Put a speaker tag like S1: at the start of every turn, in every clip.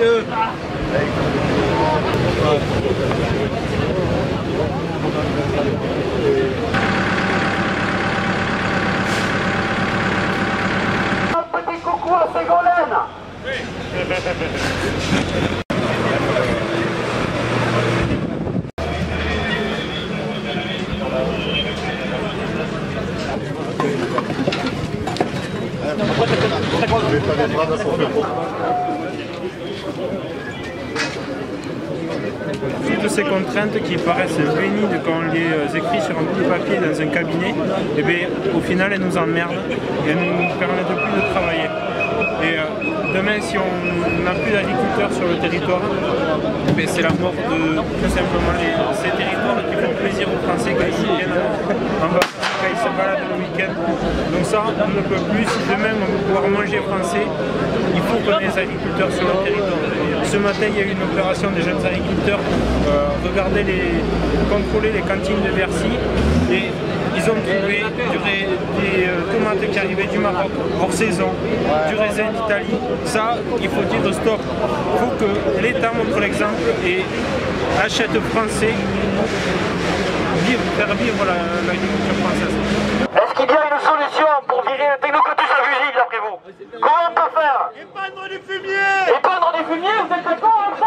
S1: Mathieu.
S2: Un petit coucou à Ségolène.
S3: Toutes ces contraintes qui paraissent pénibles quand on les écrit sur un petit papier dans un cabinet, et bien, au final elles nous emmerdent et elles ne nous permettent plus de travailler. Et demain, si on n'a plus d'agriculteurs sur le territoire, c'est la mort de tout simplement ces territoires qui font plaisir aux Français quand ils viennent en vacances, quand ils se baladent le week-end. Donc ça, on ne peut plus. Si demain on veut pouvoir manger français, il faut qu'on ait des agriculteurs sur le territoire. Ce matin, il y a eu une opération des jeunes agriculteurs pour contrôler les cantines de Bercy. Et ils ont trouvé des tomates qui arrivaient du Maroc hors saison, du raisin d'Italie. Ça, il faut dire stop. Il faut que l'État montre l'exemple et achète français, faire vivre l'agriculture française.
S2: Est-ce qu'il y a une solution pour virer le technocotus à fusible d'après vous? Comment on peut faire?
S1: Épandre du fumier.
S2: Épandre du fumier, vous êtes d'accord avec ça?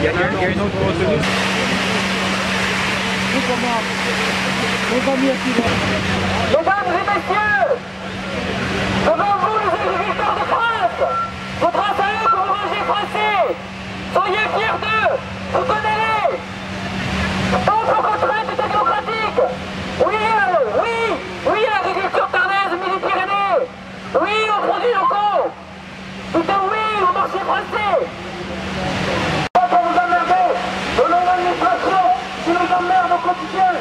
S3: Il y a une autre retenue.
S2: Mesdames et messieurs, devant vous les agriculteurs de France, votre intérêt pour manger français, soyez fiers d'eux, soutenez-les. Dites oui au marché français. Pas pour vous emmerder, selon l'administration qui nous emmerde au quotidien.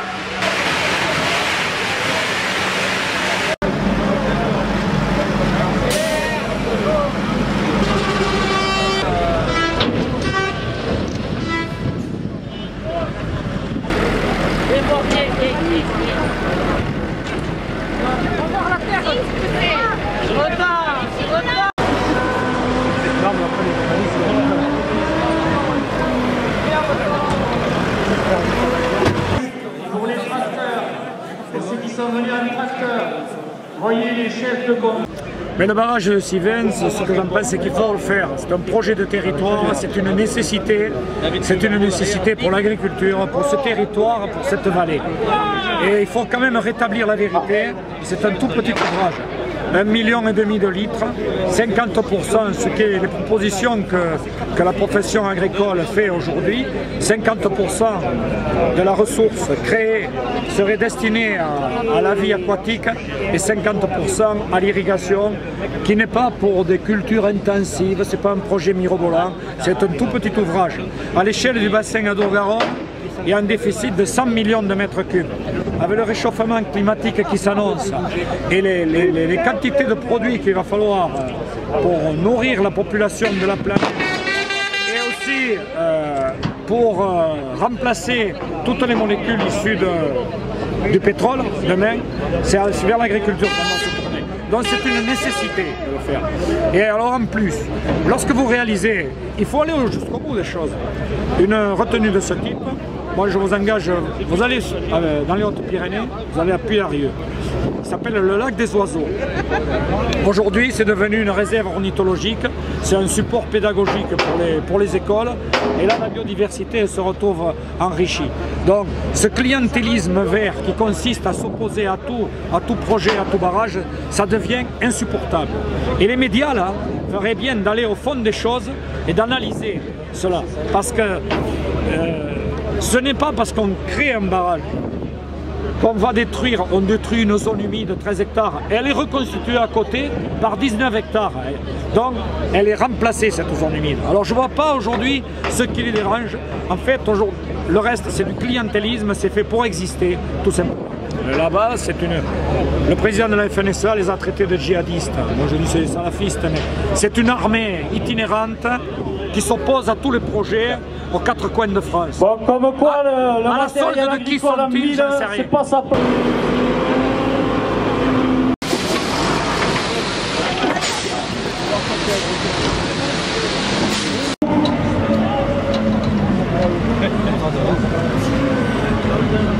S1: Pour les tracteurs, pour ceux qui sont venus en tracteur, voyez les chefs de commune.
S4: Mais le barrage de Sivens, ce que j'en pense, c'est qu'il faut le faire. C'est un projet de territoire, c'est une nécessité pour l'agriculture, pour ce territoire, pour cette vallée. Et il faut quand même rétablir la vérité, c'est un tout petit ouvrage. 1,5 million de litres, 50%, ce qui est les propositions que la profession agricole fait aujourd'hui, 50% de la ressource créée serait destinée à la vie aquatique et 50% à l'irrigation, qui n'est pas pour des cultures intensives, ce n'est pas un projet mirobolant, c'est un tout petit ouvrage. À l'échelle du bassin Adour-Garonne, il y a un déficit de 100 millions de mètres cubes. Avec le réchauffement climatique qui s'annonce et les quantités de produits qu'il va falloir pour nourrir la population de la planète et aussi pour remplacer toutes les molécules issues du pétrole demain, c'est vers l'agriculture qu'on va se tourner. Donc c'est une nécessité de le faire. Et alors en plus, lorsque vous réalisez, il faut aller jusqu'au bout des choses. Une retenue de ce type, moi je vous engage, vous allez dans les Hautes-Pyrénées, vous allez à Puyarieux. Ça s'appelle le lac des oiseaux. Aujourd'hui c'est devenu une réserve ornithologique, c'est un support pédagogique pour les écoles et là la biodiversité se retrouve enrichie. Donc ce clientélisme vert qui consiste à s'opposer à tout projet, à tout barrage, ça devient insupportable. Et les médias là feraient bien d'aller au fond des choses et d'analyser cela. Parce que ce n'est pas parce qu'on crée un barrage qu'on va détruire, on détruit une zone humide de 13 hectares. Et elle est reconstituée à côté par 19 hectares. Donc, elle est remplacée, cette zone humide. Alors, je ne vois pas aujourd'hui ce qui les dérange. En fait, le reste, c'est du clientélisme, c'est fait pour exister, tout simplement. Là-bas, le président de la FNSA les a traités de djihadistes. Moi, je dis c'est des salafistes, mais c'est une armée itinérante qui s'oppose à tous les projets aux quatre coins de France.
S1: Bon, comme quoi le
S4: à la solde de qui sont-ils, j'en sais rien.
S1: C'est pas ça.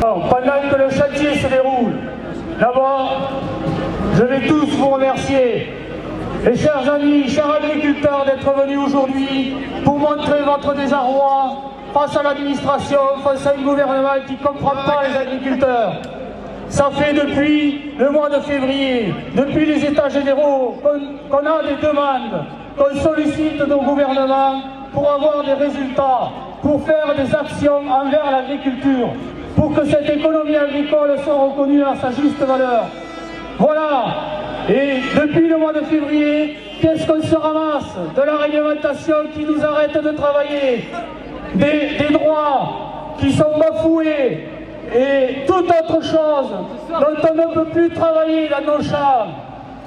S1: Pendant que le chantier se déroule, d'abord, je vais tous vous remercier. Et chers amis, chers agriculteurs, d'être venus aujourd'hui pour montrer votre désarroi face à l'administration, face à un gouvernement qui ne comprend pas les agriculteurs. Ça fait depuis le mois de février, depuis les états généraux, qu'on a des demandes, qu'on sollicite nos gouvernements pour avoir des résultats, pour faire des actions envers l'agriculture, pour que cette économie agricole soit reconnue à sa juste valeur. Voilà. Et depuis le mois de février, qu'est-ce qu'on se ramasse? De la réglementation qui nous arrête de travailler, des droits qui sont bafoués et toute autre chose dont on ne peut plus travailler dans nos champs.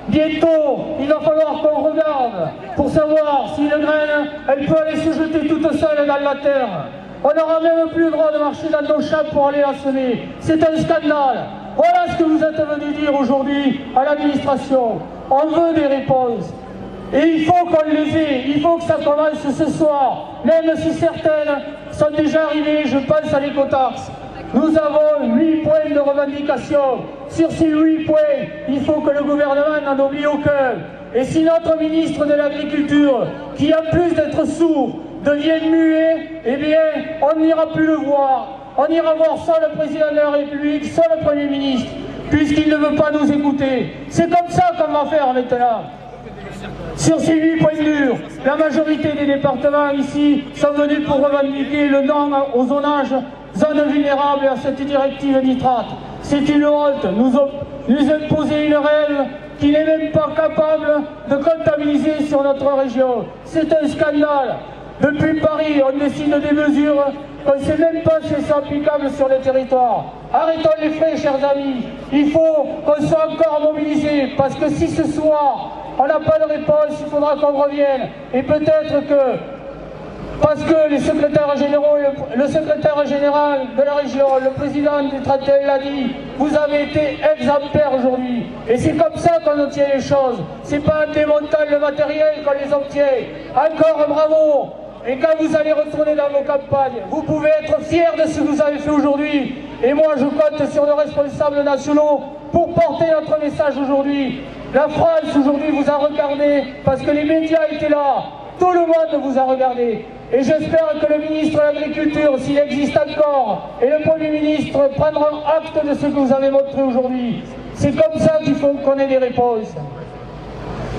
S1: Bientôt, il va falloir qu'on regarde pour savoir si une graine, elle peut aller se jeter toute seule dans la terre. On n'aura même plus le droit de marcher dans nos champs pour aller la semer. C'est un scandale. Voilà ce que vous êtes venus dire aujourd'hui à l'administration. On veut des réponses. Et il faut qu'on les ait. Il faut que ça commence ce soir. Même si certaines sont déjà arrivées, je pense à l'écotaxe. Nous avons 8 points de revendication. Sur ces 8 points, il faut que le gouvernement n'en oublie aucun. Et si notre ministre de l'Agriculture, qui en plus d'être sourd, devient muet, eh bien, on n'ira plus le voir. On ira voir soit le président de la République, soit le Premier ministre, puisqu'il ne veut pas nous écouter. C'est comme ça qu'on va faire maintenant. Sur ces 8 points durs, la majorité des départements ici sont venus pour revendiquer le non au zonage zone vulnérable à cette directive nitrate. C'est une honte, nous imposer une règle qui n'est même pas capable de comptabiliser sur notre région. C'est un scandale. Depuis Paris, on décide des mesures qu'on ne sait même pas si elles sont applicables sur le territoire. Arrêtons les frais, chers amis. Il faut qu'on soit encore mobilisés, parce que si ce soir, on n'a pas de réponse, il faudra qu'on revienne. Et peut-être que, parce que les secrétaires généraux, le secrétaire général de la région, le président du traité l'a dit, vous avez été exemplaires aujourd'hui. Et c'est comme ça qu'on obtient les choses. C'est pas en démontant le matériel qu'on les obtient. Encore bravo. Et quand vous allez retourner dans vos campagnes, vous pouvez être fiers de ce que vous avez fait aujourd'hui. Et moi, je compte sur les responsables nationaux pour porter notre message aujourd'hui. La France, aujourd'hui, vous a regardé parce que les médias étaient là. Tout le monde vous a regardé. Et j'espère que le ministre de l'Agriculture, s'il existe encore, et le Premier ministre prendront acte de ce que vous avez montré aujourd'hui. C'est comme ça qu'il faut qu'on ait des réponses.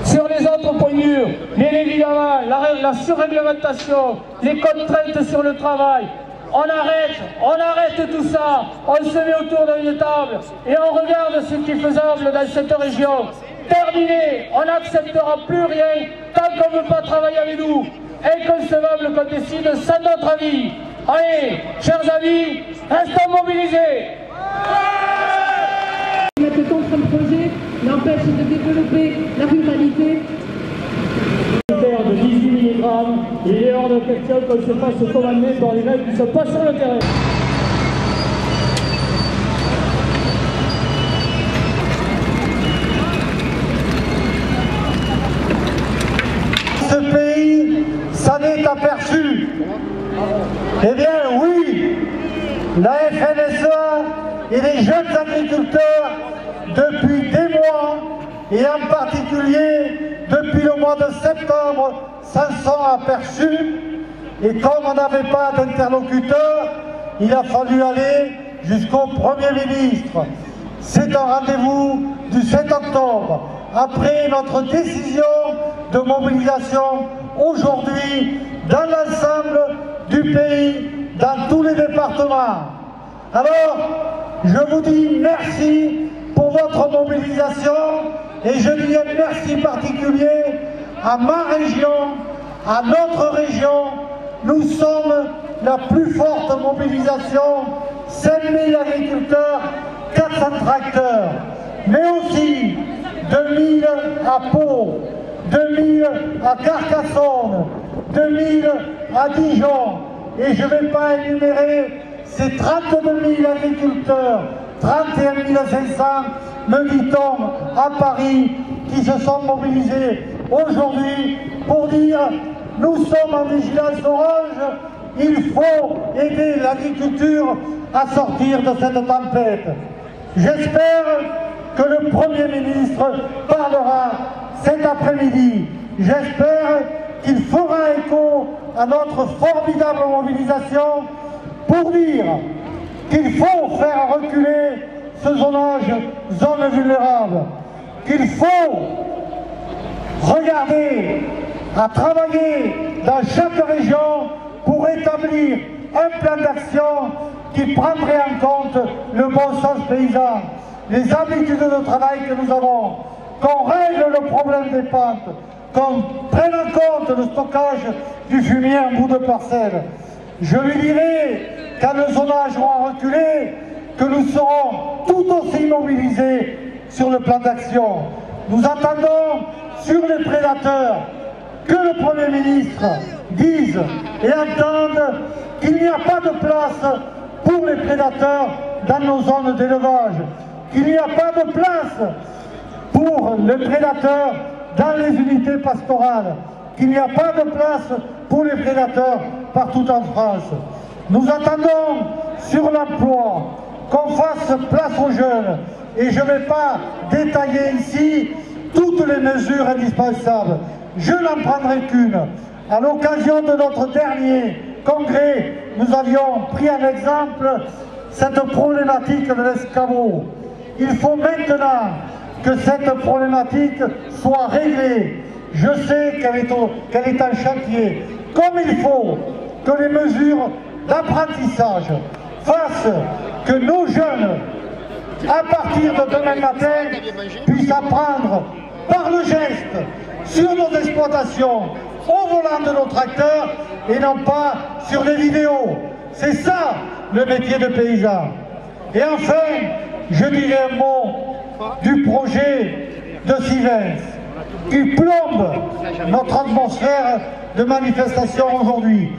S1: Sur les autres points durs, bien évidemment, la surréglementation, les contraintes sur le travail, on arrête tout ça, on se met autour d'une table et on regarde ce qui est faisable dans cette région. Terminé, on n'acceptera plus rien tant qu'on ne veut pas travailler avec nous. Inconcevable qu'on décide sans notre avis. Allez, chers amis, restons mobilisés.
S5: Mettre contre un projet n'empêche de développer la ruralité.
S1: De 18 mg, il est hors de question qu'on se fasse commander par les mecs qui ne sont pas sur le terrain.
S6: Ce pays s'en est aperçu. Eh bien oui, la FNSEA et les jeunes agriculteurs, depuis des mois, et en particulier depuis le mois de septembre, s'en sont aperçus. Et comme on n'avait pas d'interlocuteur, il a fallu aller jusqu'au Premier ministre. C'est un rendez-vous du 7 octobre, après notre décision de mobilisation aujourd'hui dans l'ensemble du pays, dans tous les départements. Alors, je vous dis merci pour votre mobilisation et je dis un merci particulier à ma région, à notre région. Nous sommes la plus forte mobilisation, 5000 agriculteurs, 400 tracteurs, mais aussi 2000 à Pau, 2000 à Carcassonne, 2000 à Dijon, et je ne vais pas énumérer ces 32 000 agriculteurs, 31 500, me dit-on, à Paris, qui se sont mobilisés aujourd'hui pour dire « Nous sommes en vigilance orange, il faut aider l'agriculture à sortir de cette tempête ». J'espère que le Premier ministre parlera cet après-midi. J'espère qu'il fera écho à notre formidable mobilisation pour dire qu'il faut faire reculer ce zonage zone vulnérable, qu'il faut regarder à travailler dans chaque région pour établir un plan d'action qui prendrait en compte le bon sens paysan, les habitudes de travail que nous avons, qu'on règle le problème des pentes, qu'on prenne en compte le stockage du fumier en bout de parcelle. Je lui dirai, quand le zonage aura reculé, que nous serons tout aussi mobilisés sur le plan d'action. Nous attendons sur les prédateurs que le Premier ministre dise et entende qu'il n'y a pas de place pour les prédateurs dans nos zones d'élevage, qu'il n'y a pas de place pour les prédateurs dans les unités pastorales, qu'il n'y a pas de place pour les prédateurs partout en France. Nous attendons sur l'emploi qu'on fasse place aux jeunes, et je ne vais pas détailler ici toutes les mesures indispensables. Je n'en prendrai qu'une. À l'occasion de notre dernier congrès, nous avions pris en exemple cette problématique de l'escabeau. Il faut maintenant que cette problématique soit réglée. Je sais qu'elle est en chantier. Comme il faut que les mesures d'apprentissage fassent que nos jeunes à partir de demain matin, puissent apprendre par le geste sur nos exploitations, au volant de nos tracteurs et non pas sur des vidéos. C'est ça le métier de paysan. Et enfin, je dirais un mot du projet de Sivens qui plombe notre atmosphère de manifestation aujourd'hui.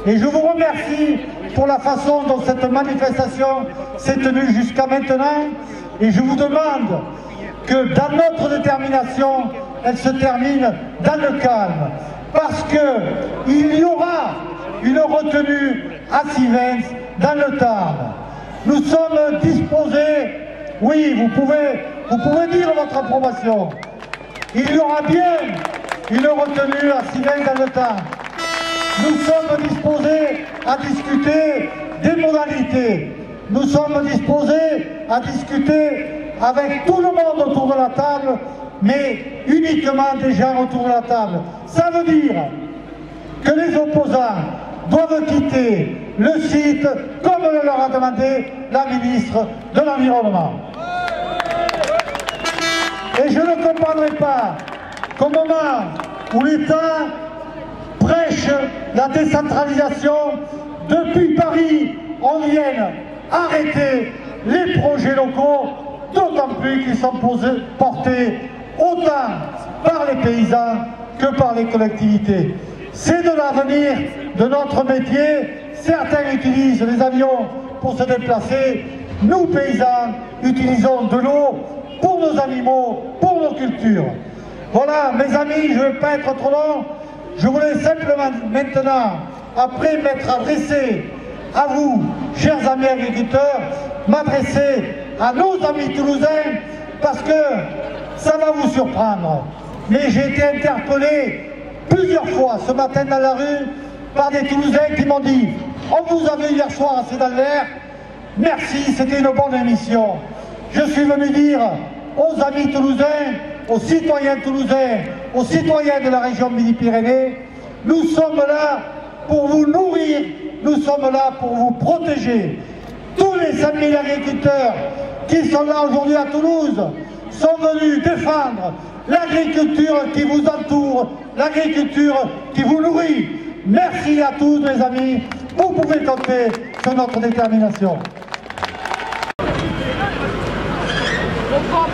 S6: Et je vous remercie pour la façon dont cette manifestation s'est tenue jusqu'à maintenant. Et je vous demande que dans notre détermination, elle se termine dans le calme. Parce qu'il y aura une retenue à Sivens dans le Tarn. Nous sommes disposés, oui, vous pouvez dire votre approbation. Il y aura bien une retenue à Sivens dans le Tarn. Nous sommes disposés à discuter des modalités. Nous sommes disposés à discuter avec tout le monde autour de la table, mais uniquement des gens autour de la table. Ça veut dire que les opposants doivent quitter le site comme le leur a demandé la ministre de l'Environnement. Et je ne comprendrai pas qu'au moment où l'État prêche la décentralisation, depuis Paris, on vienne arrêter les projets locaux, d'autant plus qu'ils sont portés autant par les paysans que par les collectivités. C'est de l'avenir de notre métier. Certains utilisent les avions pour se déplacer. Nous, paysans, utilisons de l'eau pour nos animaux, pour nos cultures. Voilà, mes amis, je ne vais pas être trop long. Je voulais simplement maintenant, après m'être adressé à vous, chers amis agriculteurs, m'adresser à nos amis toulousains, parce que ça va vous surprendre. Mais j'ai été interpellé plusieurs fois ce matin dans la rue par des Toulousains qui m'ont dit « On vous a vu hier soir assez dans l'air, merci, c'était une bonne émission ». Je suis venu dire aux amis toulousains, aux citoyens toulousains, aux citoyens de la région Midi-Pyrénées, nous sommes là pour vous nourrir, nous sommes là pour vous protéger. Tous les 5000 agriculteurs qui sont là aujourd'hui à Toulouse sont venus défendre l'agriculture qui vous entoure, l'agriculture qui vous nourrit. Merci à tous mes amis, vous pouvez compter sur notre détermination.
S2: Oh,